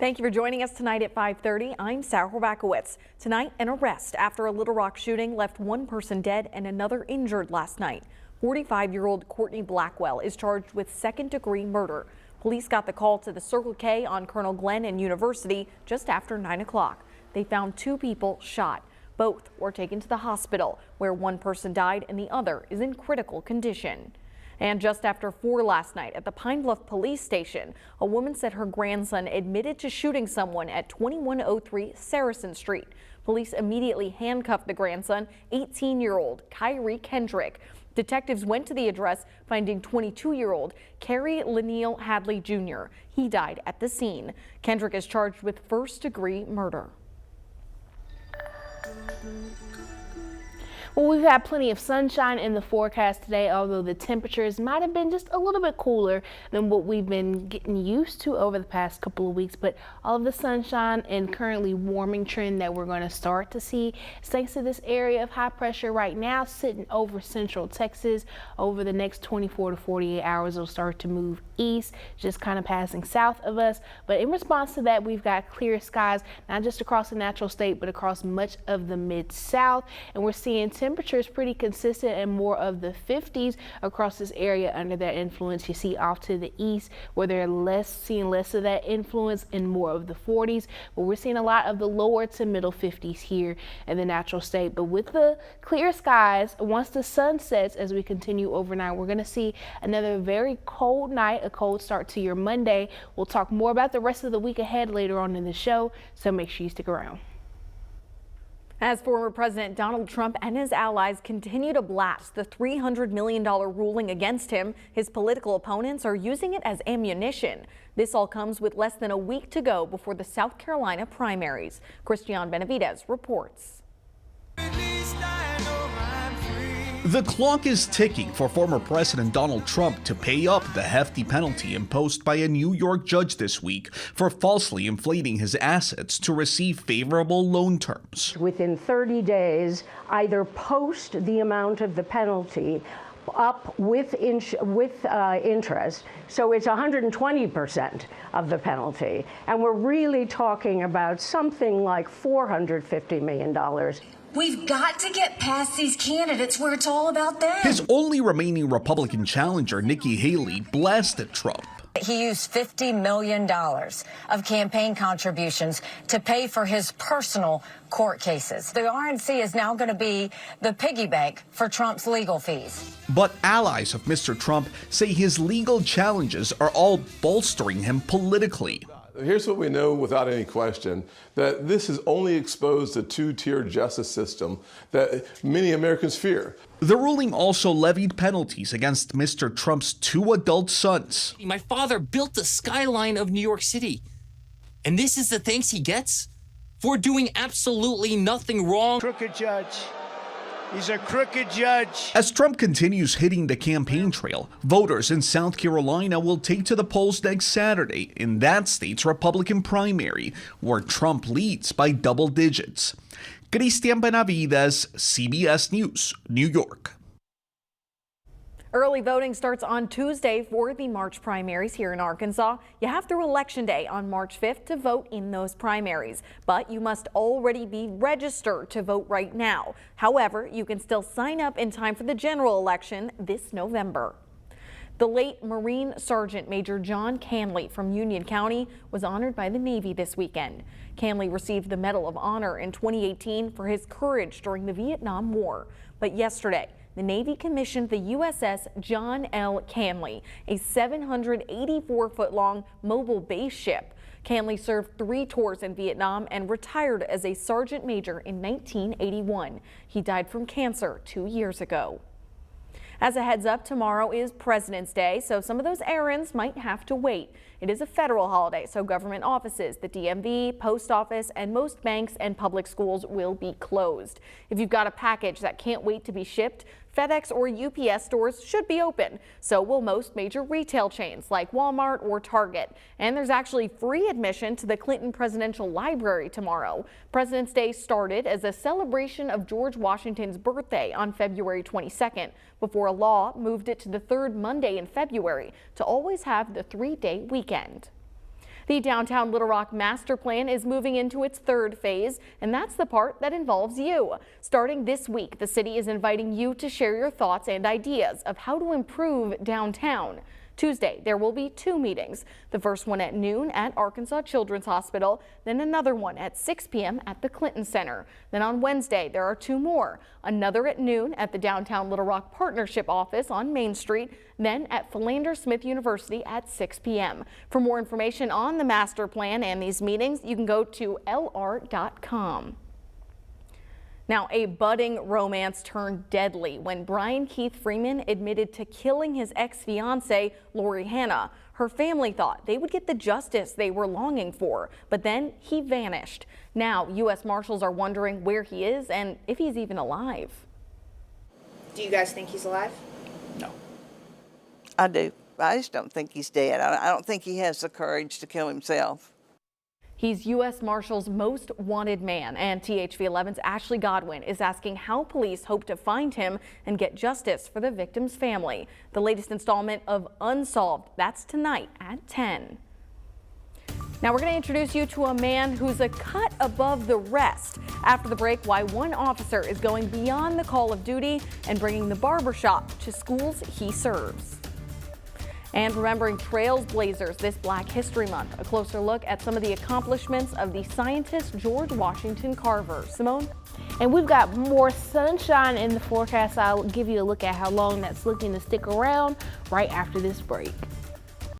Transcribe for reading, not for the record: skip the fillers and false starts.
Thank you for joining us tonight at 5:30. I'm Sarah Horbacewicz. Tonight, an arrest after a Little Rock shooting left one person dead and another injured last night. 45-year-old Courtney Blackwell is charged with second-degree murder. Police got the call to the Circle K on Colonel Glenn and University just after 9 o'clock. They found two people shot. Both were taken to the hospital, where one person died and the other is in critical condition. And just after 4 last night at the Pine Bluff Police Station, a woman said her grandson admitted to shooting someone at 2103 Saracen Street. Police immediately handcuffed the grandson, 18-year-old Kyrie Kendrick. Detectives went to the address, finding 22-year-old Kerry Laniel Hadley Jr. He died at the scene. Kendrick is charged with first-degree murder. Well, we've had plenty of sunshine in the forecast today, although the temperatures might have been just a little bit cooler than what we've been getting used to over the past couple of weeks. But all of the sunshine and currently warming trend that we're going to start to see is thanks to this area of high pressure right now sitting over central Texas. Over the next 24 to 48 hours, it'll start to move east, just kind of passing south of us. But in response to that, we've got clear skies, not just across the natural state, but across much of the mid-south. And we're seeing temperatures pretty consistent and more of the 50s across this area under that influence. You see off to the east where they're seeing less of that influence and more of the 40s, but we're seeing a lot of the lower to middle 50s here in the natural state. But with the clear skies, once the sun sets as we continue overnight, we're going to see another very cold night, a cold start to your Monday. We'll talk more about the rest of the week ahead later on in the show, so make sure you stick around. As former President Donald Trump and his allies continue to blast the $300 million ruling against him, his political opponents are using it as ammunition. This all comes with less than a week to go before the South Carolina primaries. Christian Benavidez reports. The clock is ticking for former President Donald Trump to pay up the hefty penalty imposed by a New York judge this week for falsely inflating his assets to receive favorable loan terms. Within 30 days, either post the amount of the penalty up with interest, so it's 120% of the penalty. And we're really talking about something like $450 million. We've got to get past these candidates where it's all about them. His only remaining Republican challenger, Nikki Haley, blasted Trump. He used $50 million of campaign contributions to pay for his personal court cases. The RNC is now going to be the piggy bank for Trump's legal fees. But allies of Mr. Trump say his legal challenges are all bolstering him politically. Here's what we know without any question, that this has only exposed a two-tier justice system that many Americans fear. The ruling also levied penalties against Mr. Trump's two adult sons. My father built the skyline of New York City, and this is the thanks he gets for doing absolutely nothing wrong. Crooked judge. He's a crooked judge. As Trump continues hitting the campaign trail, voters in South Carolina will take to the polls next Saturday in that state's Republican primary, where Trump leads by double digits. Christian Benavidez, CBS News, New York. Early voting starts on Tuesday for the March primaries here in Arkansas. You have through Election Day on March 5th to vote in those primaries, but you must already be registered to vote right now. However, you can still sign up in time for the general election this November. The late Marine Sergeant Major John Canley from Union County was honored by the Navy this weekend. Canley received the Medal of Honor in 2018 for his courage during the Vietnam War, but yesterday, the Navy commissioned the USS John L. Canley, a 784-foot-long mobile base ship. Canley served 3 tours in Vietnam and retired as a sergeant major in 1981. He died from cancer 2 years ago. As a heads up, tomorrow is President's Day, so some of those errands might have to wait. It is a federal holiday, so government offices, the DMV, post office, and most banks and public schools will be closed. If you've got a package that can't wait to be shipped, FedEx or UPS stores should be open. So will most major retail chains like Walmart or Target. And there's actually free admission to the Clinton Presidential Library tomorrow. President's Day started as a celebration of George Washington's birthday on February 22nd, before a law moved it to the third Monday in February to always have the 3-day weekend. The downtown Little Rock master plan is moving into its third phase, and that's the part that involves you. Starting this week, the city is inviting you to share your thoughts and ideas of how to improve downtown. Tuesday, there will be 2 meetings. The first one at noon at Arkansas Children's Hospital, then another one at 6 p.m. at the Clinton Center. Then on Wednesday, there are 2 more. Another at noon at the downtown Little Rock Partnership Office on Main Street, then at Philander Smith University at 6 p.m. For more information on the master plan and these meetings, you can go to lr.com. Now, a budding romance turned deadly when Brian Keith Freeman admitted to killing his ex-fiancée, Lori Hanna. Her family thought they would get the justice they were longing for, but then he vanished. Now, U.S. Marshals are wondering where he is and if he's even alive. Do you guys think he's alive? No. I do. I just don't think he's dead. I don't think he has the courage to kill himself. He's U.S. Marshals' most wanted man, and THV11's Ashley Godwin is asking how police hope to find him and get justice for the victim's family. The latest installment of Unsolved, that's tonight at 10. Now we're going to introduce you to a man who's a cut above the rest. After the break, why one officer is going beyond the call of duty and bringing the barbershop to schools he serves. And remembering trailblazers this Black History Month. A closer look at some of the accomplishments of the scientist George Washington Carver. Simone? And we've got more sunshine in the forecast. I'll give you a look at how long that's looking to stick around right after this break.